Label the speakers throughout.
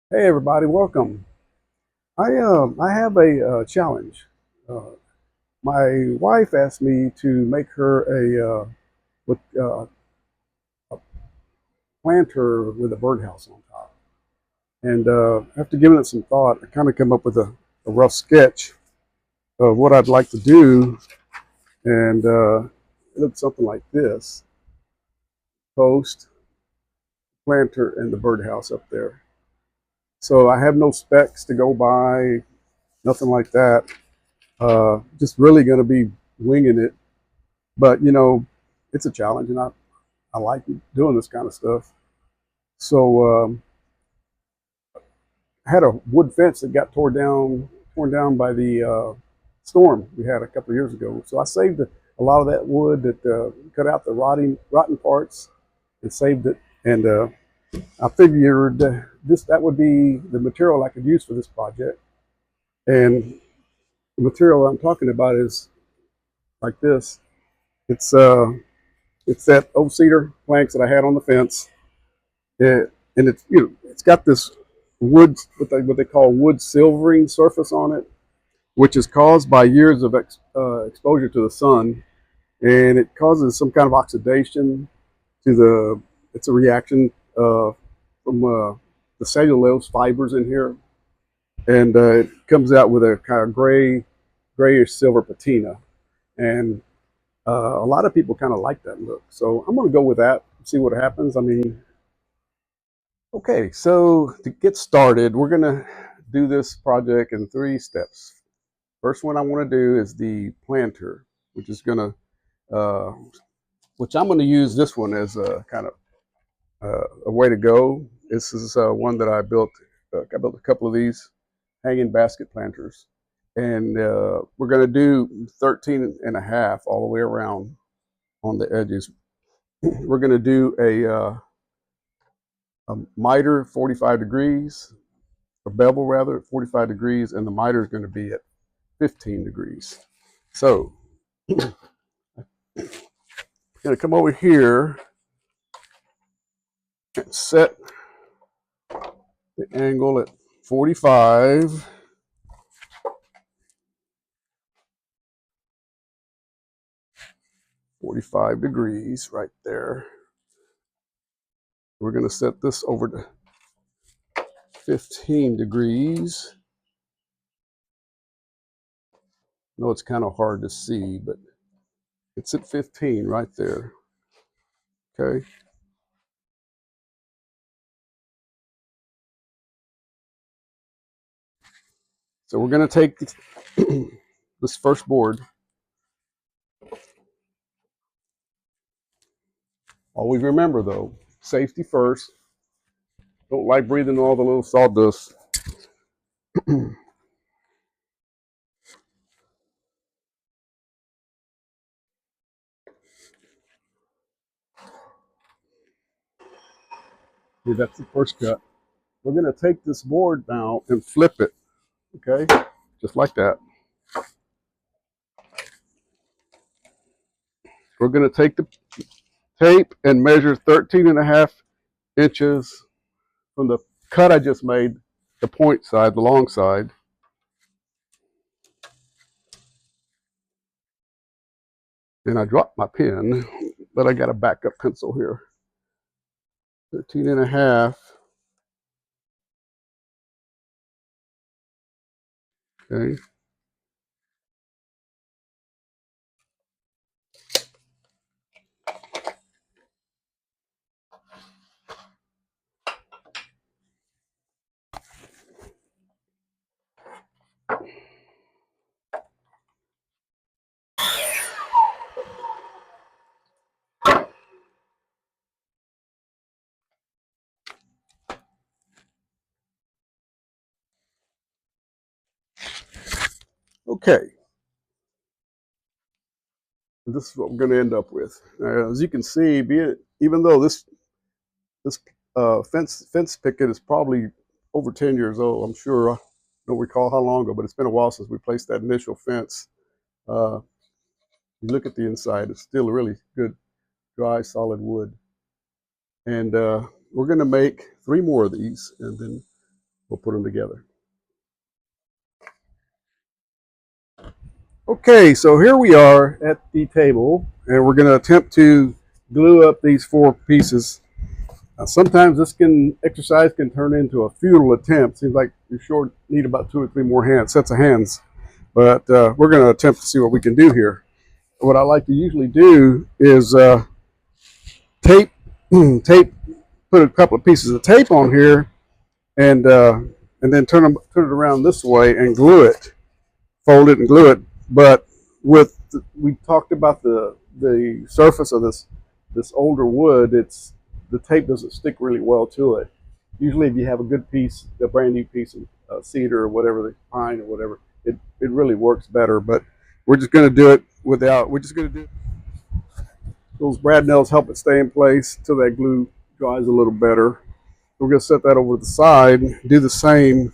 Speaker 1: Hey everybody, welcome. I have a challenge. Uh, my wife asked me to make her with a planter with a birdhouse on top, and after giving it some thought, I kind of come up with a rough sketch of what I'd like to do, and it looks something like this: post, planter, and the birdhouse up there. So I have no specs to go by, nothing like that. Just really going to be winging it. But it's a challenge, and I like doing this kind of stuff. So I had a wood fence that got torn down by the storm we had a couple of years ago. So I saved a lot of that wood that cut out the rotten parts and saved it. And I figured that would be the material I could use for this project. And the material I'm talking about is like this. It's uh, it's that oak cedar planks that I had on the fence. And it's it's got this wood, what they call wood silvering surface on it, which is caused by years of exposure to the sun, and it causes some kind of oxidation to the. It's a reaction from the cellulose fibers in here, and it comes out with a kind of grayish silver patina, and a lot of people kind of like that look. So I'm going to go with that. See what happens. I mean, okay, so to get started, we're gonna do this project in three steps. First one I want to do is the planter, which is gonna, uh, which I'm gonna use this one as a kind of a way to go. This is one that I built. I built a couple of these hanging basket planters, and we're gonna do 13 and a half all the way around on the edges. We're gonna do a miter 45 degrees, a bevel rather, at 45 degrees, and the miter is going to be at 15 degrees. So I'm going to come over here and set the angle at 45, 45 degrees right there. We're going to set this over to 15 degrees. I know it's kind of hard to see, but it's at 15 right there. Okay. So we're going to take this first board. Always remember, though, safety first. Don't like breathing all the little sawdust. Okay, that's the first cut. We're going to take this board now and flip it, okay? Just like that. We're going to take the tape and measure 13 and a half inches from the cut I just made, the point side, the long side. And I dropped my pen, but I got a backup pencil here. 13 and a half. Okay. Okay. This is what we're going to end up with. As you can see, even though this fence picket is probably over 10 years old, I'm sure. I don't recall how long ago, but it's been a while since we placed that initial fence. Uh, you look at the inside, it's still a really good, dry, solid wood. And we're going to make three more of these, and then We'll put them together. Okay, so here we are at the table, and we're going to attempt to glue up these four pieces. Sometimes this exercise can turn into a futile attempt. Seems like you sure need about 2 or 3 more sets of hands, but we're going to attempt to see what we can do here. What I like to usually do is tape, tape, put a couple of pieces of tape on here, and then turn it around this way and glue it, fold it and glue it. But we talked about the surface of this older wood. The tape doesn't stick really well to it. Usually, if you have a good piece, a brand new piece of cedar or whatever, the pine or whatever, it really works better. But we're just going to do it without. We're just going to do those brad nails, help it stay in place till that glue dries a little better. We're going to set that over to the side. Do the same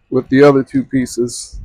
Speaker 1: with the other two pieces.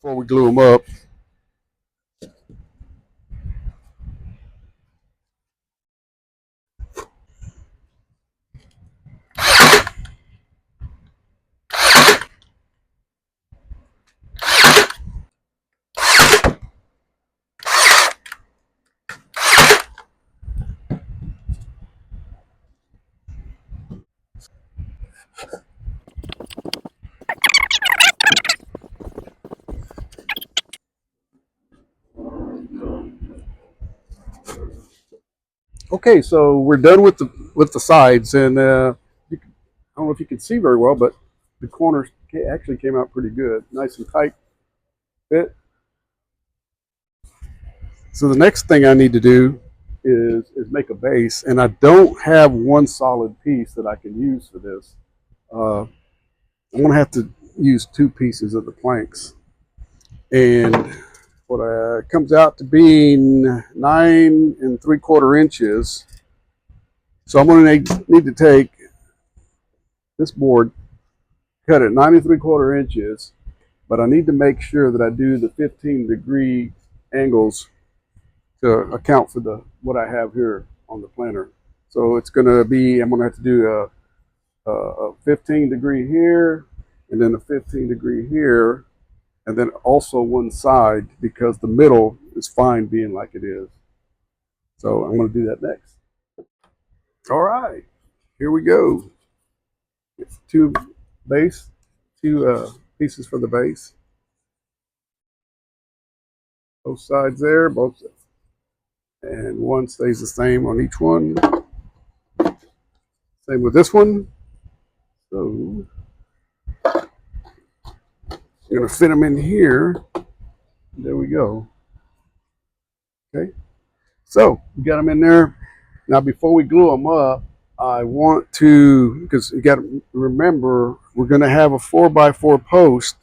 Speaker 1: Before we glue them up. Okay, so we're done with the sides, and I don't know if you can see very well, but the corners actually came out pretty good, nice and tight fit. So the next thing I need to do is make a base, and I don't have one solid piece that I can use for this. I'm gonna have to use two pieces of the planks, and what comes out to being 9 3/4 inches. So I'm gonna need to take this board, cut it 9 3/4 inches, but I need to make sure that I do the 15-degree angles to account for the what I have here on the planer. So it's going to be, I'm going to have to do a 15-degree here, and then a 15-degree here, and then also one side because the middle is fine being like it is. So I'm going to do that next. All right, here we go. It's two pieces for the base. Both sides there, both, and one stays the same on each one. Same with this one. So I'm going to fit them in here. There we go. Okay. So we got them in there. Now before we glue them up, I want to, because you got to remember, we're going to have a 4x4 post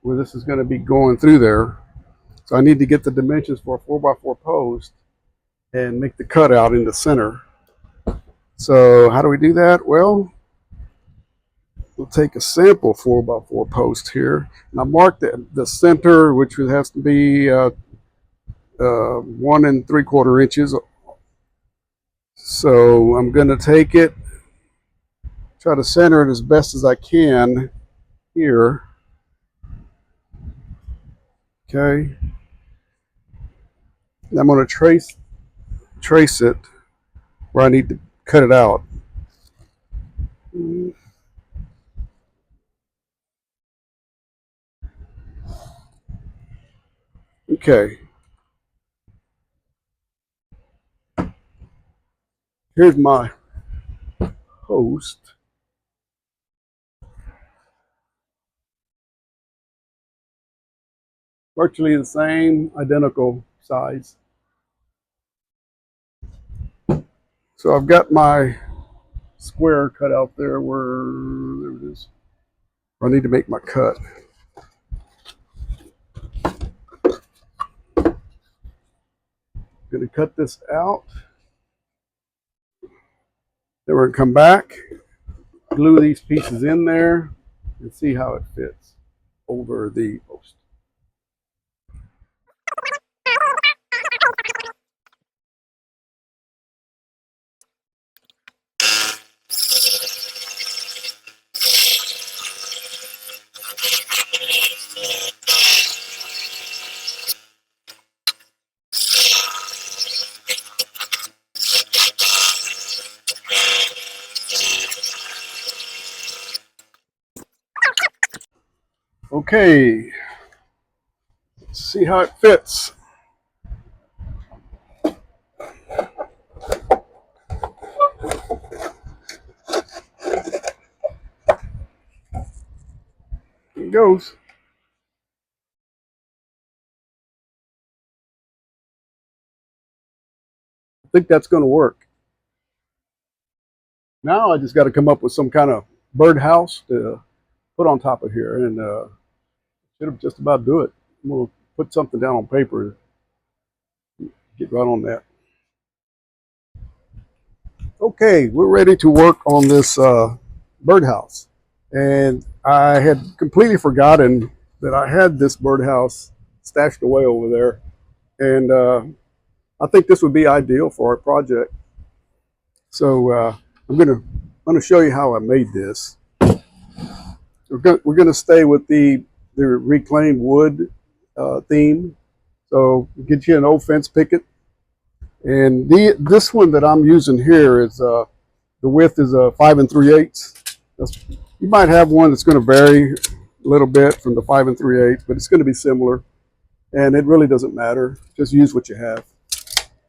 Speaker 1: where this is going to be going through there. So I need to get the dimensions for a 4x4 post and make the cutout in the center. So how do we do that? Well, we'll take a sample 4x4 post here, and I marked the center, which has to be 1 3/4 inches. So I'm going to take it, try to center it as best as I can here. Okay. And I'm going to trace it where I need to cut it out. Okay. Here's my post. virtually the same, identical size. So I've got my square cut out there where, there it is. I need to make my cut. I'm going to cut this out. Then we're going to come back, glue these pieces in there, and see how it fits over the post. Okay, let's see how it fits. Here it goes. I think that's going to work. Now I just got to come up with some kind of birdhouse to put on top of here, and should have just about do it. I'm going to put something down on paper, get right on that. Okay, we're ready to work on this birdhouse. And I had completely forgotten that I had this birdhouse stashed away over there. And I think this would be ideal for our project. So I'm gonna show you how I made this. We're gonna stay with the reclaimed wood theme. So get you an old fence picket. And this one that I'm using here is the width is 5 3/8. You might have one that's going to vary a little bit from the 5 3/8, but it's going to be similar, and it really doesn't matter. Just use what you have.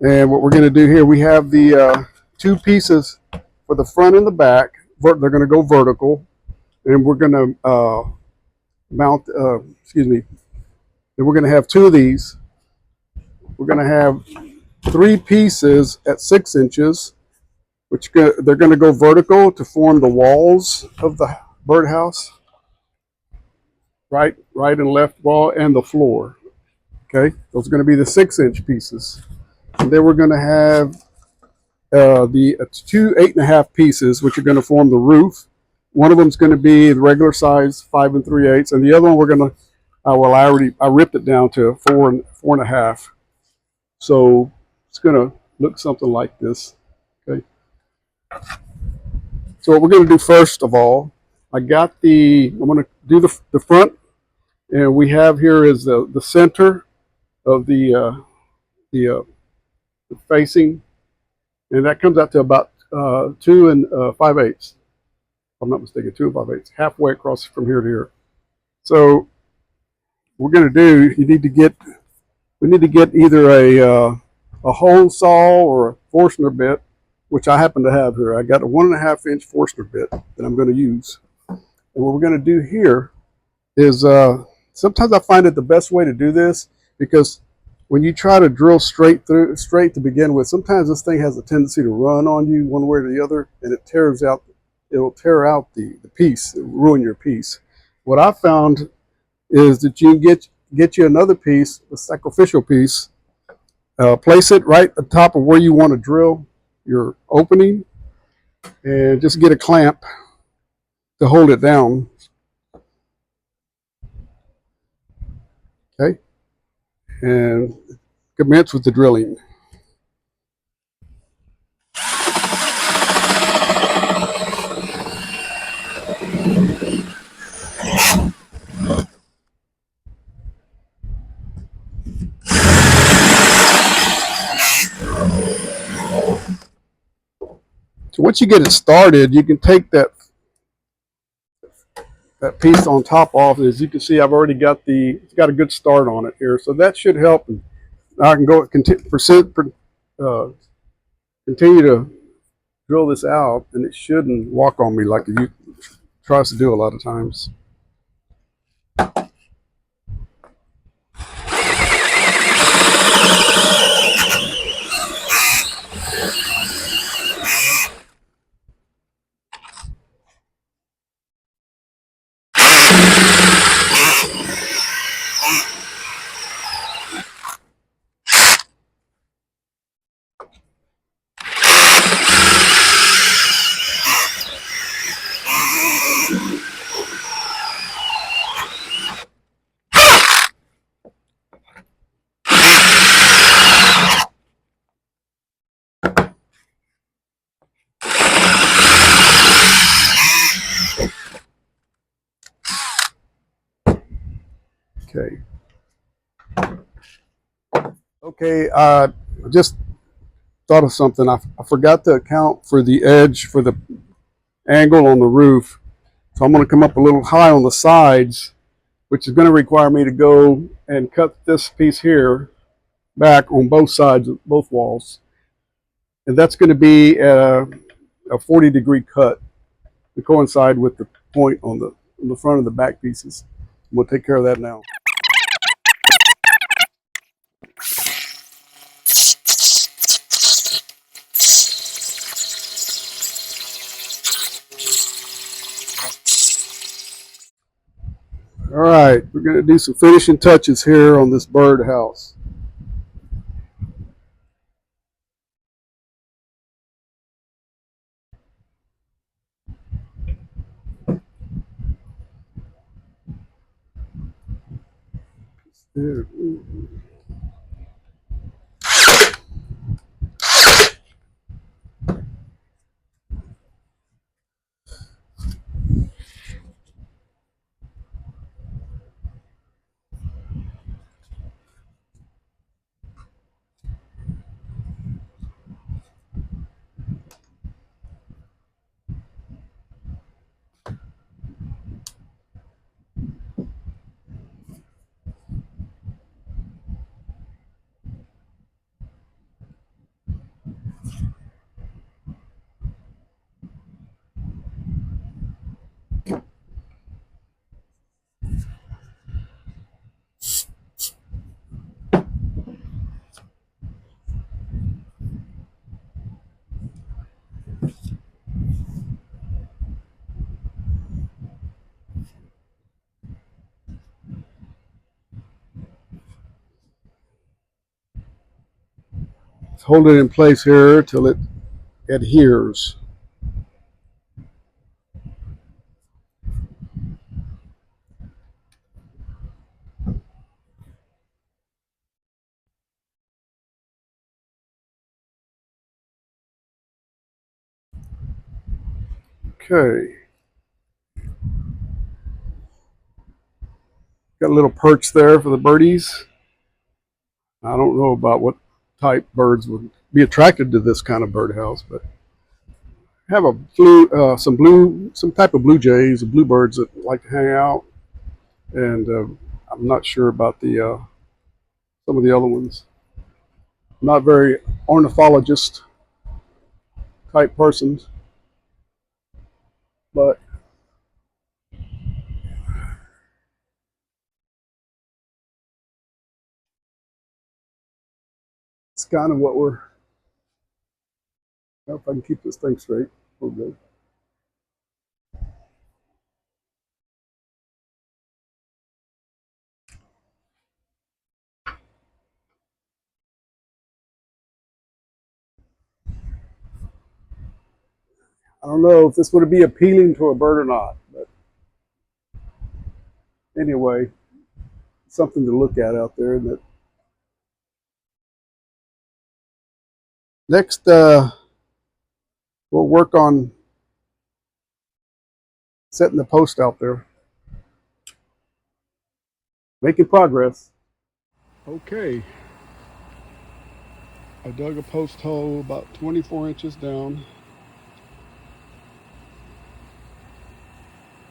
Speaker 1: And what we're going to do here, we have the two pieces for the front and the back. They're going to go vertical, and we're going to mount. Excuse me. Then we're going to have two of these. We're going to have three pieces at 6 inches, which they're going to go vertical to form the walls of the birdhouse. Right and left wall, and the floor. Okay, those are going to be the 6-inch pieces. And then we're going to have the two 8.5 pieces, which are going to form the roof. One of them is going to be the regular size 5 3/8, and the other one we're going to I ripped it down to 4.5. So it's going to look something like this. Okay. So what we're going to do first of all, I'm going to do the front, and we have here is the center of the facing, and that comes out to about 2 5/8. If I'm not mistaken, 2 5/8, halfway across from here to here. So what we're going to do, we need to get either a hole saw or a Forstner bit, which I happen to have here. I got a 1.5 inch Forstner bit that I'm going to use. And what we're going to do here is sometimes I find it the best way to do this, because when you try to drill straight to begin with, sometimes this thing has a tendency to run on you one way or the other, and it'll tear out the piece, it'll ruin your piece. What I found is that you can get you another piece, a sacrificial piece, place it right at the top of where you want to drill your opening, and just get a clamp to hold it down. Okay, and commence with the drilling. So once you get it started, you can take that piece on top off. As you can see, I've already got it's got a good start on it here, so that should help. And I can go continue to drill this out, and it shouldn't walk on me like it tries to do a lot of times. Okay. Okay. Just thought of something. I forgot to account for the edge for the angle on the roof. So I'm going to come up a little high on the sides, which is going to require me to go and cut this piece here back on both sides of both walls. And that's going to be a 40-degree cut to coincide with the point on the front of the back pieces. We'll take care of that now. All right, we're going to do some finishing touches here on this bird house. There. Let's hold it in place here till it adheres. Okay. Got a little perch there for the birdies. I don't know about what type birds would be attracted to this kind of birdhouse, but have some type of blue jays or bluebirds that like to hang out, and I'm not sure about the some of the other ones. I'm not very ornithologist type persons, but it's kind of what we're. I don't know if I can keep this thing straight. We're good. I don't know if this would be appealing to a bird or not, but anyway, something to look at out there. And that next, we'll work on setting the post out there, making progress. Okay, I dug a post hole about 24 inches down,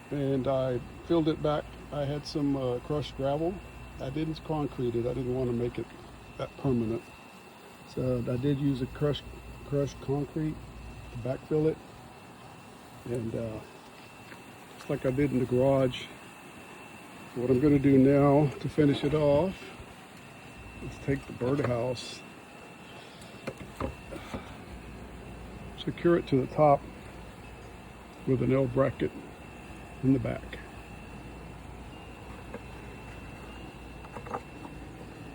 Speaker 1: and I filled it back. I had some crushed gravel. I didn't concrete it. I didn't want to make it that permanent. So I did use a crushed concrete to backfill it, and just like I did in the garage. What I'm going to do now to finish it off is take the birdhouse, secure it to the top with an L bracket in the back.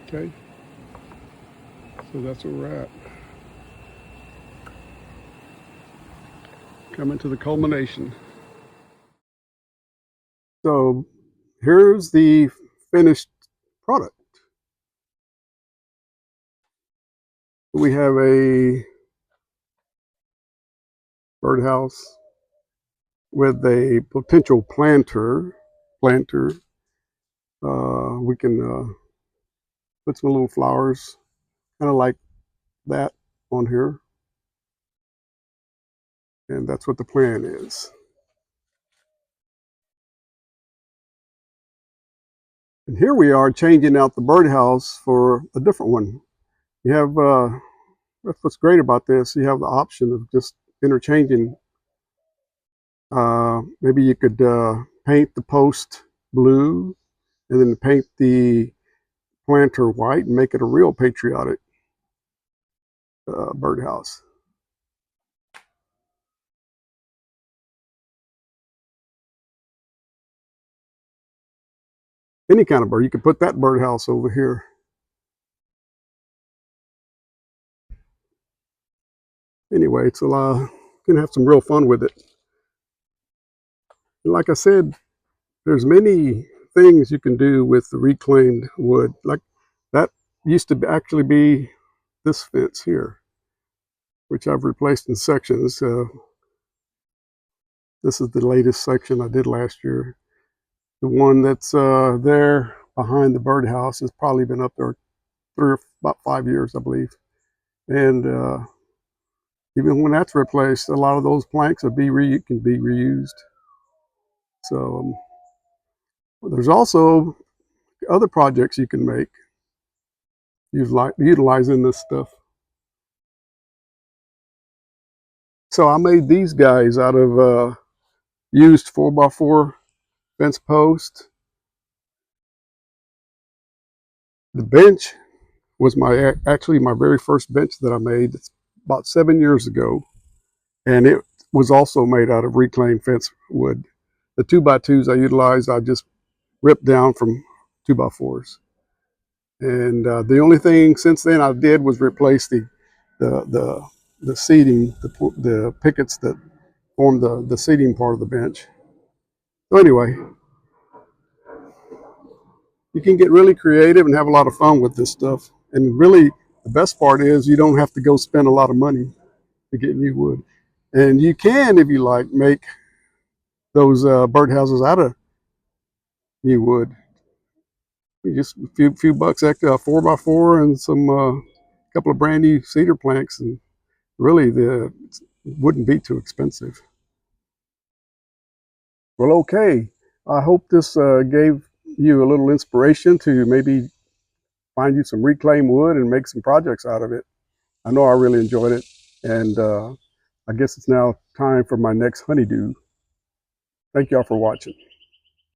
Speaker 1: Okay, so that's where we're at. Coming to the culmination. So here's the finished product. We have a birdhouse with a potential planter We can put some little flowers, kind of like that on here. And that's what the plan is. And here we are changing out the birdhouse for a different one. You have, that's what's great about this. You have the option of just interchanging. Maybe you could paint the post blue and then paint the planter white and make it a real patriotic birdhouse. Any kind of bird. You could put that birdhouse over here. Anyway, it's a lot. You can have some real fun with it. And like I said, there's many things you can do with the reclaimed wood. Like that used to actually be this fence here, which I've replaced in sections. This is the latest section I did last year. The one that's there behind the birdhouse has probably been up there about 5 years, I believe. And even when that's replaced, a lot of those planks can be reused. So there's also other projects you can make utilizing this stuff. So I made these guys out of used 4x4 fence post. The bench was actually my very first bench that I made. It's about 7 years ago, and it was also made out of reclaimed fence wood. The 2x2s I utilized, I just ripped down from 2x4s. And the only thing since then I did was replace the the the seating, the pickets that form the seating part of the bench. So anyway, you can get really creative and have a lot of fun with this stuff. And really, the best part is you don't have to go spend a lot of money to get new wood. And you can, if you like, make those birdhouses out of new wood. You just a few bucks extra, 4x4 and some couple of brand new cedar planks, and really it wouldn't be too expensive. Well, okay. I hope this gave you a little inspiration to maybe find you some reclaimed wood and make some projects out of it. I know I really enjoyed it, and I guess it's now time for my next honeydew. Thank y'all for watching.